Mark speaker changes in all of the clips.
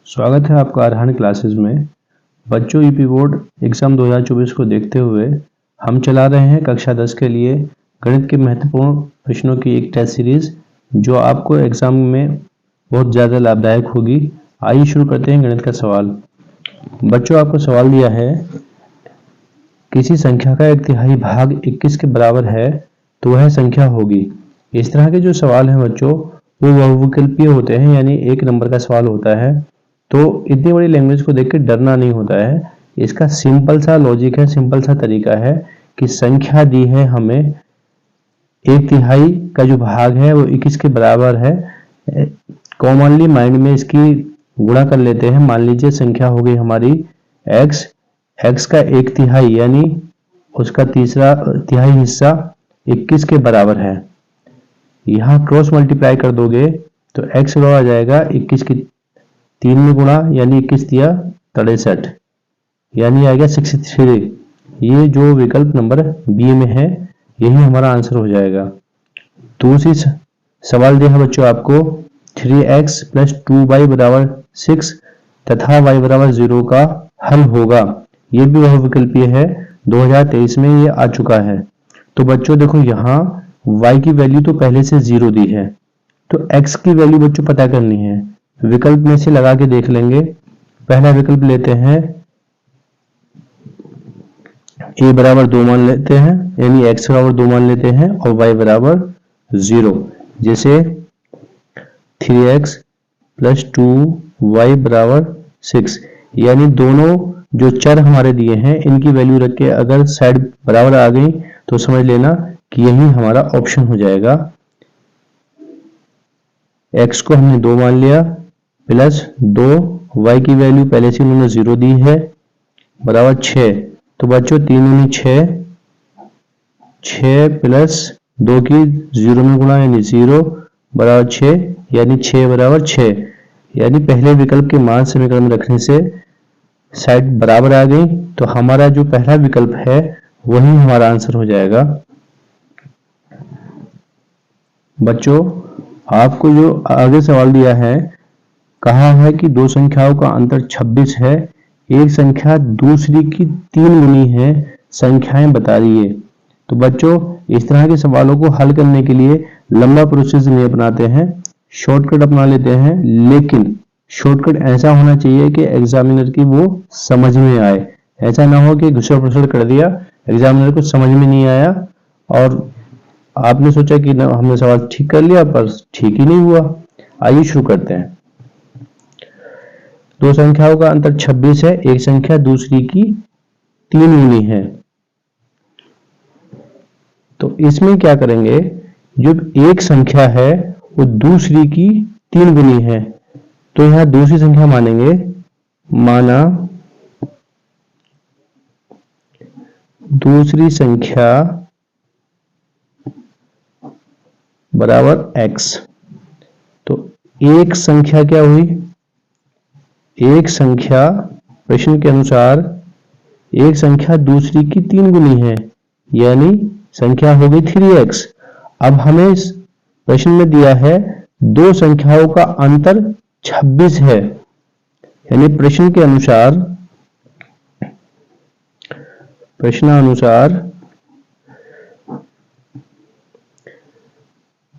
Speaker 1: स्वागत है आपका अरहान क्लासेस में। बच्चों, यूपी बोर्ड एग्जाम 2024 को देखते हुए हम चला रहे हैं कक्षा 10 के लिए गणित के महत्वपूर्ण प्रश्नों की एक टेस्ट सीरीज जो आपको एग्जाम में बहुत ज़्यादा लाभदायक होगी। आइए शुरू करते हैं गणित का सवाल। बच्चों, आपको सवाल दिया है, किसी संख्या का 1/3 भाग 21 के बराबर है तो वह संख्या होगी। इस तरह के जो सवाल हैं बच्चों, वो बहुविकल्पीय होते हैं, यानी एक नंबर का सवाल होता है। तो इतनी बड़ी लैंग्वेज को देख के डरना नहीं होता है। इसका सिंपल सा लॉजिक है, सिंपल सा तरीका है कि संख्या दी है हमें, 1/3 का जो भाग है वो 21 के बराबर है। कॉमनली माइंड में इसकी गुणा कर लेते हैं। मान लीजिए संख्या हो गई हमारी x, x का 1/3 यानी उसका तीसरा तिहाई हिस्सा 21 के बराबर है। यहाँ क्रॉस मल्टीप्लाई कर दोगे तो x बराबर आ जाएगा 21 की 3 में गुणा, यानी 21 दिया 63, यानी आएगा 63। ये जो विकल्प नंबर बी में है यही हमारा आंसर हो जाएगा। दूसरी सवाल दिया है बच्चों आपको, 3x + 2y = 6 तथा y = 0 का हल होगा। ये भी बहुविकल्पीय है, 2023 में ये आ चुका है। तो बच्चों देखो, यहाँ y की वैल्यू तो पहले से 0 दी है, तो x की वैल्यू बच्चों पता करनी है। विकल्प में से लगा के देख लेंगे। पहला विकल्प लेते हैं, a = 2 मान लेते हैं, यानी x = 2 मान लेते हैं और y = 0। जैसे 3x + 2y = 6, यानी दोनों जो चर हमारे दिए हैं इनकी वैल्यू रख के अगर साइड बराबर आ गई तो समझ लेना कि यही हमारा ऑप्शन हो जाएगा। x को हमने 2 मान लिया प्लस 2, y की वैल्यू पहले से उन्होंने 0 दी है, बराबर 6। तो बच्चों 3 दूनी 6, 6 प्लस 2 की 0 में गुणा, यानी 0 बराबर 6, यानी 6 = 6। यानी पहले विकल्प के मान समीकरण में रखने से साइड बराबर आ गई, तो हमारा जो पहला विकल्प है वही हमारा आंसर हो जाएगा। बच्चों, आपको जो आगे सवाल दिया है, कहा है कि दो संख्याओं का अंतर 26 है, एक संख्या दूसरी की 3 गुनी है, संख्याएं बता रही है। तो बच्चों, इस तरह के सवालों को हल करने के लिए लंबा प्रोसेस नहीं अपनाते हैं, शॉर्टकट अपना लेते हैं। लेकिन शॉर्टकट ऐसा होना चाहिए कि एग्जामिनर की वो समझ में आए। ऐसा ना हो कि घुसड़ फुसड़ कर दिया, एग्जामिनर को समझ में नहीं आया और आपने सोचा कि ना हमने सवाल ठीक कर लिया, पर ठीक ही नहीं हुआ। आइए शुरू करते हैं। दो संख्याओं का अंतर 26 है, एक संख्या दूसरी की 3 गुनी है। तो इसमें क्या करेंगे, जो एक संख्या है वो दूसरी की 3 गुनी है, तो यहां दूसरी संख्या मानेंगे। माना दूसरी संख्या बराबर x। तो एक संख्या क्या हुई, एक संख्या प्रश्न के अनुसार एक संख्या दूसरी की 3 गुनी है, यानी संख्या हो गई 3x। अब हमें इस प्रश्न में दिया है दो संख्याओं का अंतर 26 है, यानी प्रश्नानुसार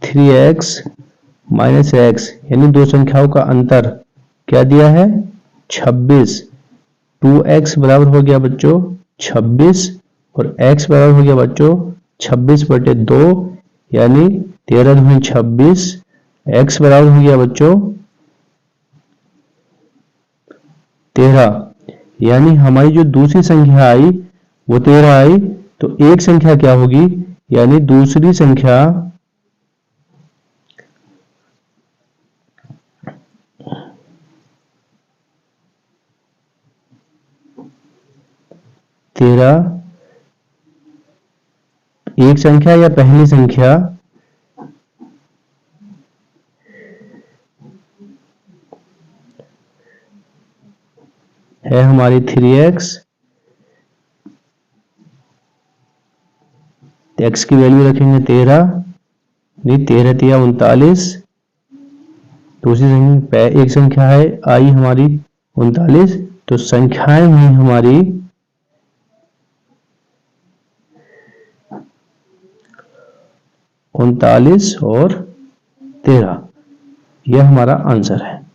Speaker 1: 3x - x, यानी दो संख्याओं का अंतर क्या दिया है, 26। 2x बराबर हो गया बच्चों 26 और x बराबर हो गया बच्चों 26/2, यानी 13 दूनी 26। x बराबर हो गया बच्चों 13, यानी हमारी जो दूसरी संख्या आई वो 13 आई। तो एक संख्या क्या होगी, यानी दूसरी संख्या एक संख्या या पहली संख्या है हमारी 3x, x की वैल्यू रखेंगे 13, नहीं 13 × 39, दूसरी एक संख्या है आई हमारी 39, तो संख्याएं हुई हमारी 39 और 13। यह हमारा आंसर है।